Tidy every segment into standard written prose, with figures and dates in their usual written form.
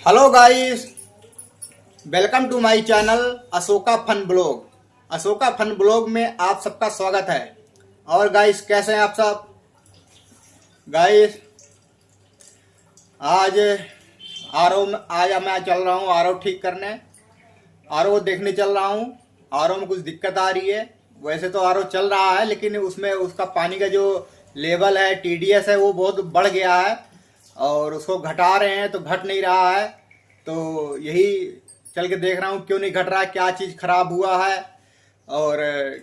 Hello guys, welcome to my channel Ashoka fun blog. Ashoka fun blog में आप सबका स्वागत है। और गाइस, कैसे हैं आप सब? गाइस, आज आज मैं चल रहा हूँ आरओ ठीक करने। आरओ देखने चल रहा हूँ। आरओ में कुछ दिक्कत आ रही है। वैसे तो आरओ चल रहा है, लेकिन उसमें उसका पानी का जो लेवल है, टीडीएस है, वो बहुत बढ़ गया है और उसको घटा रहे हैं तो घट नहीं रहा है। तो यही चल के देख रहा हूँ क्यों नहीं घट रहा है, क्या चीज़ खराब हुआ है। और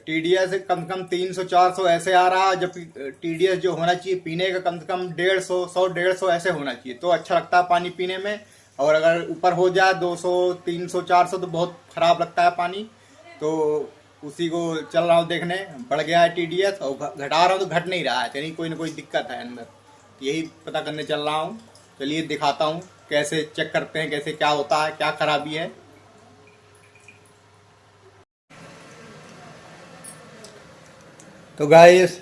टीडीएस कम से कम 300-400 ऐसे आ रहा है, जबकि टीडीएस जो होना चाहिए पीने का कम से कम 150-100-150 ऐसे होना चाहिए तो अच्छा लगता है पानी पीने में। और अगर ऊपर हो जाए 200-300-400 तो बहुत खराब लगता है पानी। तो उसी को चल रहा हूँ देखने। बढ़ गया है टीडीएस और घटा रहा हूँ तो घट नहीं रहा है, यानी कोई ना कोई दिक्कत है अंदर। यही पता करने चल रहा हूँ। चलिए दिखाता हूँ कैसे चेक करते हैं, कैसे क्या होता है, क्या खराबी है। तो गाइस,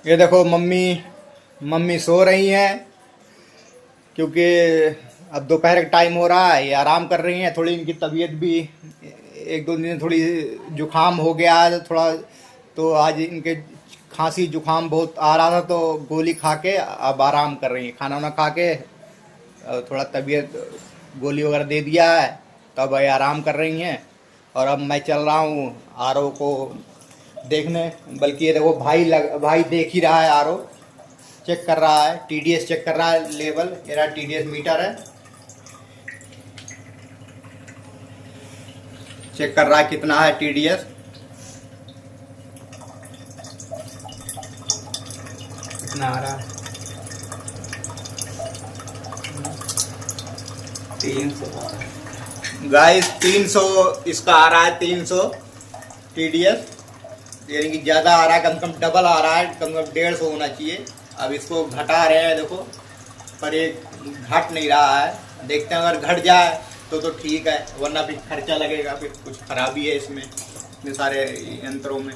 ये देखो मम्मी सो रही हैं, क्योंकि अब दोपहर का टाइम हो रहा है। ये आराम कर रही हैं। थोड़ी इनकी तबीयत भी एक दो दिन थोड़ी जुकाम हो गया है थोड़ा, तो आज इनके खांसी जुकाम बहुत आ रहा था तो गोली खा के अब आराम कर रही हैं। खाना वाना खा के थोड़ा तबीयत गोली वगैरह दे दिया है, तब ये आराम कर रही हैं। और अब मैं चल रहा हूँ आरओ को देखने। बल्कि ये देखो भाई देख ही रहा है, आरओ चेक कर रहा है, टीडीएस चेक कर रहा है। लेवल मेरा टीडीएस मीटर है, चेक कर रहा है कितना है टीडीएस। कितना आ रहा है? 300 गाइस, 300 इसका आ रहा है। 300 टीडीएस, यानी कि ज़्यादा आ रहा है, कम से कम डबल आ रहा है। कम से कम 150 होना चाहिए। अब इसको घटा रहे हैं देखो, पर ये घट नहीं रहा है। देखते हैं, अगर घट जाए तो ठीक है, वरना भी खर्चा लगेगा। फिर कुछ खराबी है इसमें, इतने सारे यंत्रों में।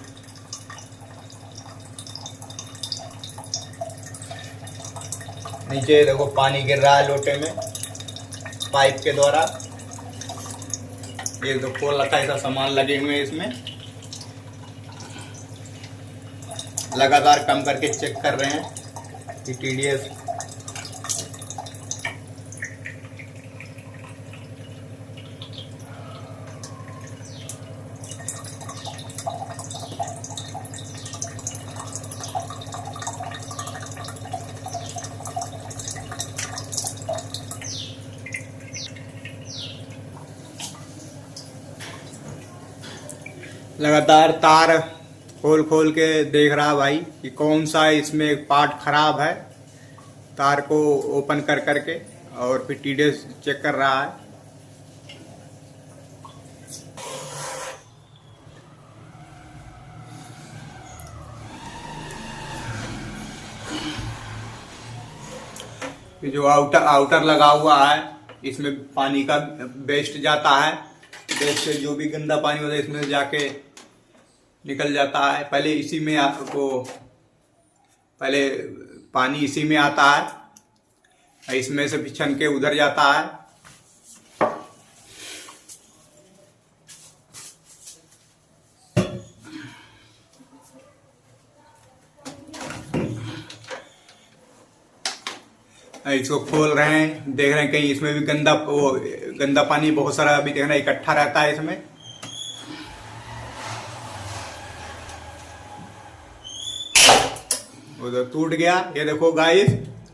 नीचे देखो पानी गिर रहा है लोटे में पाइप के द्वारा। ये तो खोल रखा है, ऐसा सामान लगे हुए हैं इसमें। लगातार कम करके चेक कर रहे हैं कि टीडीएस लगातार तार खोल खोल के देख रहा भाई कि कौन सा इसमें पार्ट खराब है। तार को ओपन कर करके और फिर टीडीएस चेक कर रहा है। जो आउटर लगा हुआ है, इसमें पानी का वेस्ट जाता है। वेस्ट जो भी गंदा पानी होता है इसमें जाके निकल जाता है। पहले इसी में पहले पानी इसी में आता है, इसमें से छन के उधर जाता है। इसको खोल रहे हैं, देख रहे हैं कहीं इसमें भी गंदा पानी बहुत सारा अभी देखना इकट्ठा रहता है इसमें। उधर टूट गया, ये देखो गाइस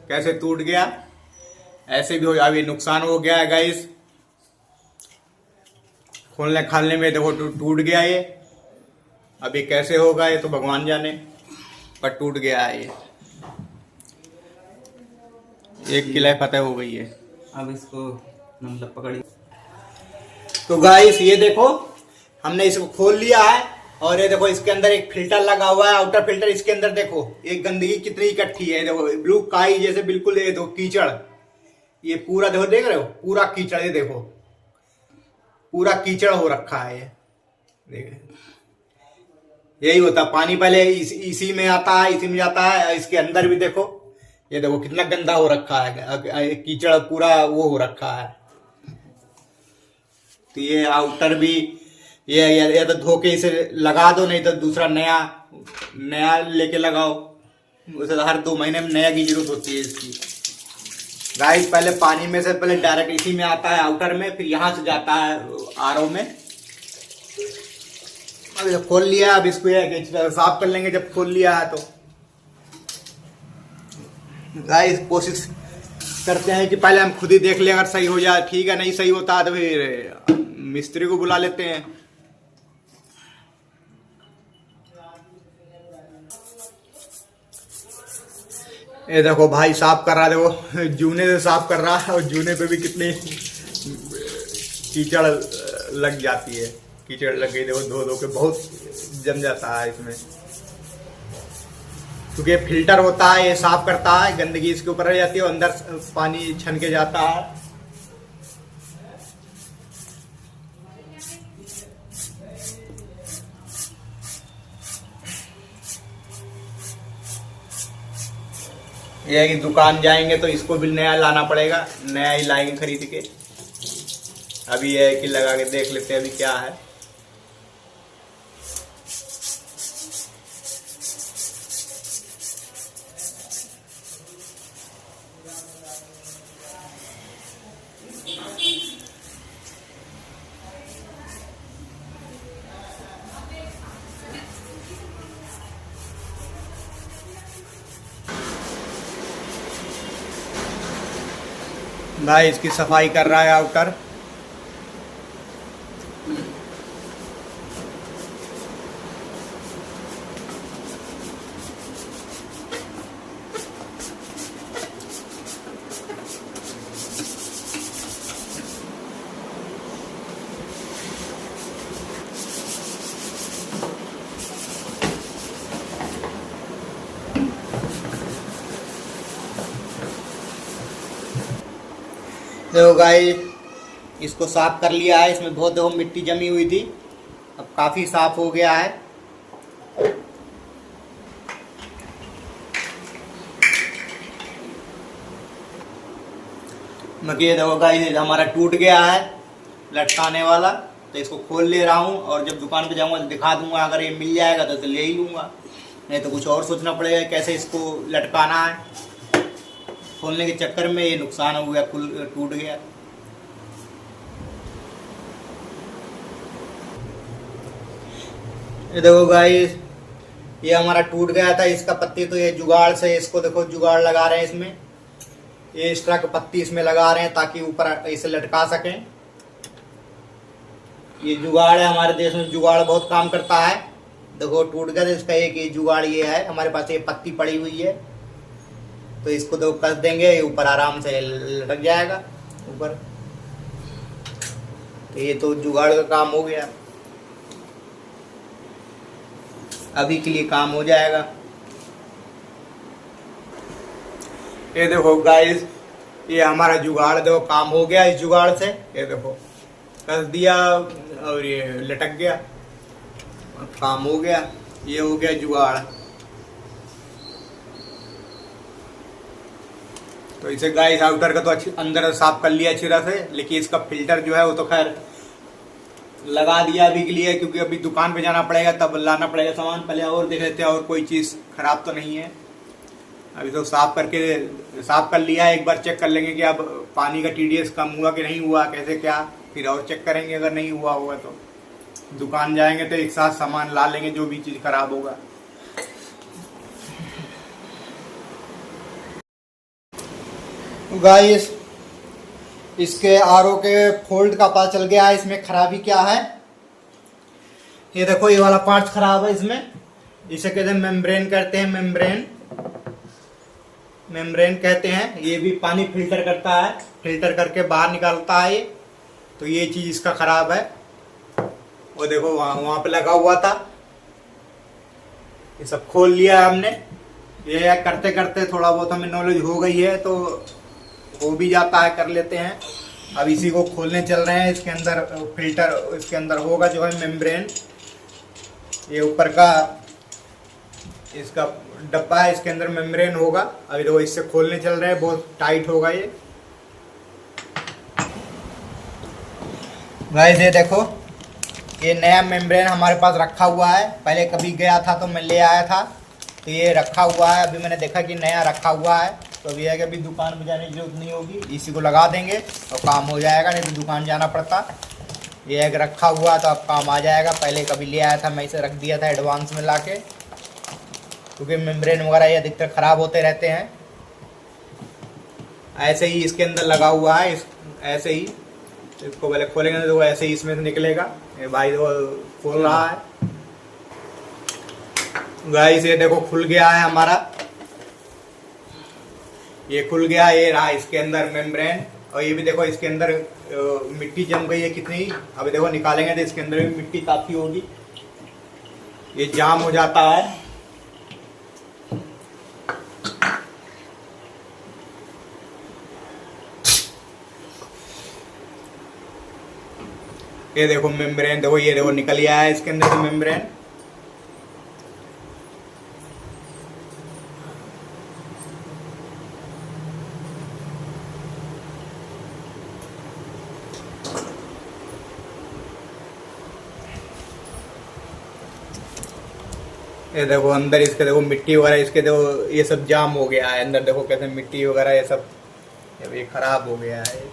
कैसे टूट गया। ऐसे भी हो, अभी नुकसान हो गया है गाइस। खोलने खालने में देखो टूट गया ये। अभी कैसे होगा ये तो भगवान जाने, पर टूट गया है ये। एक किला फतेह हो गई है। अब इसको मतलब पकड़ी। तो गाइस ये देखो, हमने इसको खोल लिया है और ये देखो इसके अंदर एक फिल्टर लगा हुआ है, आउटर फिल्टर। इसके अंदर देखो एक गंदगी कितनी इकट्ठी है। देखो ब्लू काई जैसे बिल्कुल, ये देखो कीचड़, ये पूरा देखो, देख रहे हो पूरा कीचड़। ये देखो पूरा कीचड़ हो रखा है ये, देख। यही होता पानी, पहले इसी में आता है, इसी में जाता है। इसके अंदर भी देखो ये देखो कितना गंदा हो रखा है, कीचड़ पूरा वो हो रखा है। तो ये आउटर भी ये तो धो के इसे लगा दो, नहीं तो दूसरा नया नया लेके लगाओ। उसे तो हर 2 महीने में नया की जरूरत होती है इसकी। गाइस पहले पानी में से पहले डायरेक्ट इसी में आता है आउटर में, फिर यहाँ से जाता है आरओ में। अब जब खोल लिया, अब इसको साफ कर लेंगे जब खोल लिया है तो। गाइस कोशिश करते हैं कि पहले हम खुद ही देख लें, अगर सही हो जाए ठीक है, नहीं सही होता है तो फिर मिस्त्री को बुला लेते हैं। ये देखो भाई साफ कर रहा है, देखो जूने से साफ कर रहा है और जूने पे भी कितनी कीचड़ लग जाती है। कीचड़ लग गई, देखो धो धो के बहुत जम जाता है इसमें, क्योंकि फिल्टर होता है, ये साफ करता है, गंदगी इसके ऊपर रह जाती है और अंदर पानी छन के जाता है। ये है कि दुकान जाएंगे तो इसको भी नया लाना पड़ेगा, नया ही लाएंगे खरीद के। अभी ये है कि लगा के देख लेते हैं अभी क्या है। भाई इसकी सफाई कर रहा है आउटर। देखो गाइस इसको साफ कर लिया है, इसमें बहुत देखो मिट्टी जमी हुई थी, अब काफी साफ हो गया है। बाकी ये देखो गाइस हमारा टूट गया है लटकाने वाला, तो इसको खोल ले रहा हूँ और जब दुकान पे जाऊंगा तो दिखा दूंगा। अगर ये मिल जाएगा तो ले ही लूंगा, नहीं तो कुछ और सोचना पड़ेगा कैसे इसको लटकाना है। खोलने के चक्कर में ये नुकसान हो गया, टूट गया। ये देखो गाइस ये हमारा टूट गया था इसका पत्ती, तो ये जुगाड़ से इसको देखो जुगाड़ लगा रहे हैं इसमें, ये इस तरह की पत्ती इसमें लगा रहे हैं ताकि ऊपर इसे लटका सकें। ये जुगाड़ है, हमारे देश में जुगाड़ बहुत काम करता है। देखो टूट गया तो इसका एक ये जुगाड़ ये है, हमारे पास ये पत्ती पड़ी हुई है, तो इसको तो कस देंगे, ये ऊपर आराम से लटक जाएगा ऊपर। तो ये तो जुगाड़ का काम हो गया, अभी के लिए काम हो जाएगा। ये देखो गाइस ये हमारा जुगाड़ देखो काम हो गया इस जुगाड़ से। ये देखो कस दिया और ये लटक गया, काम हो गया, ये हो गया जुगाड़। तो इसे गाइस आउटर का तो अंदर साफ कर लिया अच्छी तरह से, लेकिन इसका फिल्टर जो है वो तो खैर लगा दिया अभी के लिए, क्योंकि अभी दुकान पे जाना पड़ेगा तब लाना पड़ेगा सामान। पहले और देख लेते हैं और कोई चीज़ खराब तो नहीं है। अभी तो साफ कर लिया है, एक बार चेक कर लेंगे कि अब पानी का TDS कम हुआ कि नहीं हुआ, कैसे क्या, फिर और चेक करेंगे। अगर नहीं हुआ होगा तो दुकान जाएंगे तो एक साथ सामान ला लेंगे जो भी चीज़ खराब होगा। गाइस इसके RO के फोल्ड का पता चल गया है, इसमें खराबी क्या है। ये देखो ये वाला पार्ट खराब है इसमें, इसे कहते हैं मेम्ब्रेन कहते हैं, मेम्ब्रेन कहते हैं। ये भी पानी फिल्टर करता है, फिल्टर करके बाहर निकालता है ये, तो ये चीज़ इसका खराब है। वो देखो वहाँ पे लगा हुआ था, ये सब खोल लिया हमने। ये करते करते थोड़ा बहुत हमें नॉलेज हो गई है, तो हो भी जाता है, कर लेते हैं। अब इसी को खोलने चल रहे हैं। इसके अंदर फिल्टर, इसके अंदर होगा जो है मेम्ब्रेन, ये ऊपर का इसका डब्बा है, इसके अंदर मेम्ब्रेन होगा। अभी देखो इससे खोलने चल रहे हैं, बहुत टाइट होगा ये। गाइस ये देखो, ये नया मेम्ब्रेन हमारे पास रखा हुआ है। पहले कभी गया था तो मैं ले आया था, तो ये रखा हुआ है। अभी मैंने देखा कि नया रखा हुआ है, तो अभी है कि अभी दुकान में जाने की जरूरत नहीं होगी, इसी को लगा देंगे और काम हो जाएगा, नहीं तो दुकान जाना पड़ता। ये एक रखा हुआ तो अब काम आ जाएगा। पहले कभी ले आया था, मैं इसे रख दिया था एडवांस में लाके, क्योंकि मेम्ब्रेन वगैरह ये अधिकतर ख़राब होते रहते हैं। ऐसे ही इसके अंदर लगा हुआ है, ऐसे ही इसको पहले खोलेंगे तो ऐसे ही इसमें से निकलेगा। ये भाई वो खोल रहा है। गाइस ये देखो खुल गया है हमारा, ये खुल गया। ये रहा इसके अंदर मेम्ब्रेन, और ये भी देखो इसके अंदर मिट्टी जम गई है कितनी। अभी देखो निकालेंगे तो इसके अंदर भी मिट्टी काफी होगी, ये जाम हो जाता है। ये देखो मेम्ब्रेन, देखो ये देखो निकल गया है इसके अंदर से मेम्ब्रेन। ये देखो अंदर इसके देखो मिट्टी वगैरह, इसके देखो ये सब जाम हो गया है अंदर। देखो कैसे मिट्टी वगैरह ये सब ये खराब हो गया है।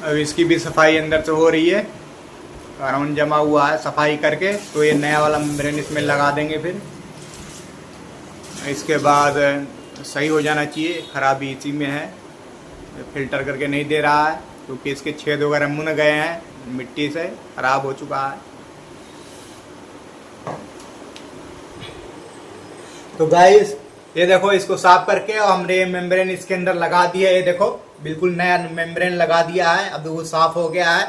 अब इसकी भी सफाई अंदर से हो रही है, कार्बन जमा हुआ है, सफाई करके तो ये नया वाला मेम्ब्रेन इसमें लगा देंगे। फिर इसके बाद सही हो जाना चाहिए। खराबी इसी में है, फिल्टर करके नहीं दे रहा है, क्योंकि इसके छेद वगैरह मुन गए हैं, मिट्टी से खराब हो चुका है। तो गाइस ये देखो इसको साफ करके और हमने ये मेम्ब्रेन इसके अंदर लगा दिया। ये देखो बिल्कुल नया मेम्ब्रेन लगा दिया है, अब वो साफ हो गया है।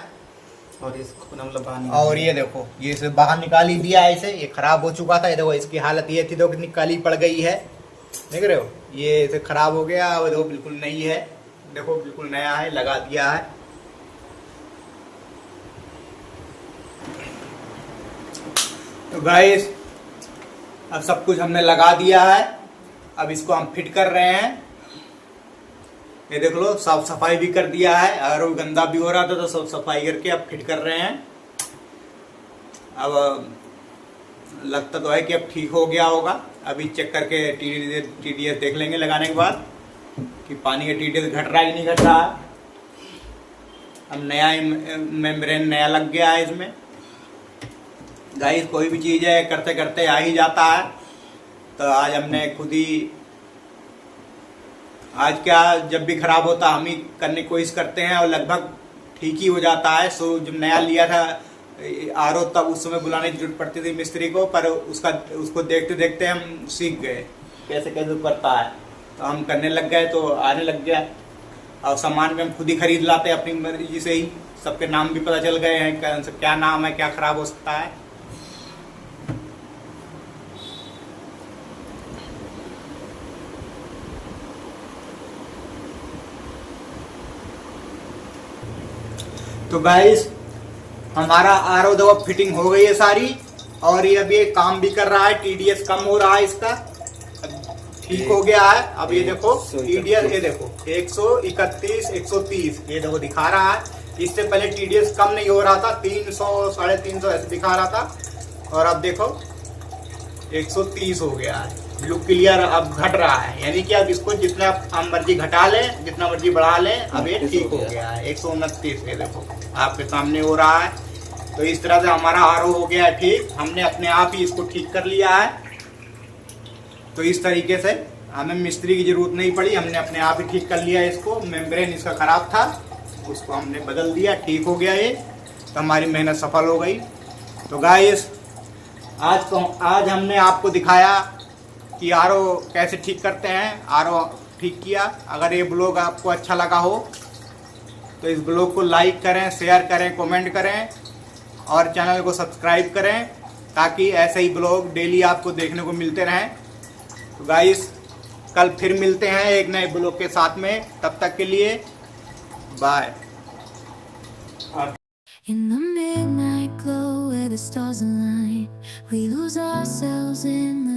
और इसको मतलब बाहर और ये देखो ये इसे बाहर निकाल ही दिया है, इसे ये खराब हो चुका था। ये देखो इसकी हालत ये थी, देखो कितनी काली पड़ गई है, देख रहे हो, ये इसे खराब हो गया। और देखो बिल्कुल नई है, देखो बिल्कुल नया है, लगा दिया है। तो गाइस अब सब कुछ हमने लगा दिया है, अब इसको हम फिट कर रहे हैं। ये देख लो साफ सफाई भी कर दिया है, अगर वो गंदा भी हो रहा था तो सब सफाई करके अब फिट कर रहे हैं। अब लगता तो है कि अब ठीक हो गया होगा। अभी चेक करके TDS देख लेंगे लगाने के बाद कि पानी का TDS घट रहा है कि नहीं घट रहा है। अब नया मेम्ब्रेन नया लग गया है इसमें। गाइस कोई भी चीज़ है करते करते आ ही जाता है, तो आज हमने खुद ही, आज क्या जब भी खराब होता हम ही करने की कोशिश करते हैं और लगभग ठीक ही हो जाता है। सो जब नया लिया था RO तब उस समय बुलाने की जरूरत पड़ती थी मिस्त्री को, पर उसको देखते देखते हम सीख गए कैसे कैसे करता है, तो हम करने लग गए तो आने लग गया। और सामान भी हम खुद ही खरीद लाते हैं अपनी मर्जी से ही, सबके नाम भी पता चल गए हैं, क्या नाम है, क्या खराब हो सकता है। तो गाइस हमारा RO दवा फिटिंग हो गई है सारी, और ये अभी काम भी कर रहा है, TDS कम हो रहा है इसका, ठीक हो गया है। अब ये देखो TDS, ये देखो 131 130 ये देखो दिखा रहा है। इससे पहले TDS कम नहीं हो रहा था, 300 350 ऐसे दिखा रहा था, और अब देखो 130 हो गया है। ब्लू क्लियर अब घट रहा है, यानी कि अब इसको जितना हम मर्जी घटा लें, जितना मर्जी बढ़ा लें, अब ये ठीक हो गया है। 129 ये देखो आपके सामने हो रहा है। तो इस तरह से हमारा RO हो गया है ठीक, हमने अपने आप ही इसको ठीक कर लिया है। तो इस तरीके से हमें मिस्त्री की जरूरत नहीं पड़ी, हमने अपने आप ही ठीक कर लिया इसको। मेम्ब्रेन इसका खराब था, उसको हमने बदल दिया, ठीक हो गया ये, तो हमारी मेहनत सफल हो गई। तो गाइस आज हमने आपको दिखाया कि RO कैसे ठीक करते हैं, RO ठीक किया। अगर ये ब्लॉग आपको अच्छा लगा हो तो इस ब्लॉग को लाइक करें, शेयर करें, कमेंट करें और चैनल को सब्सक्राइब करें ताकि ऐसे ही ब्लॉग डेली आपको देखने को मिलते रहें। तो गाइस कल फिर मिलते हैं एक नए ब्लॉग के साथ में, तब तक के लिए bye. In the midnight glow where the stars align, we lose ourselves in the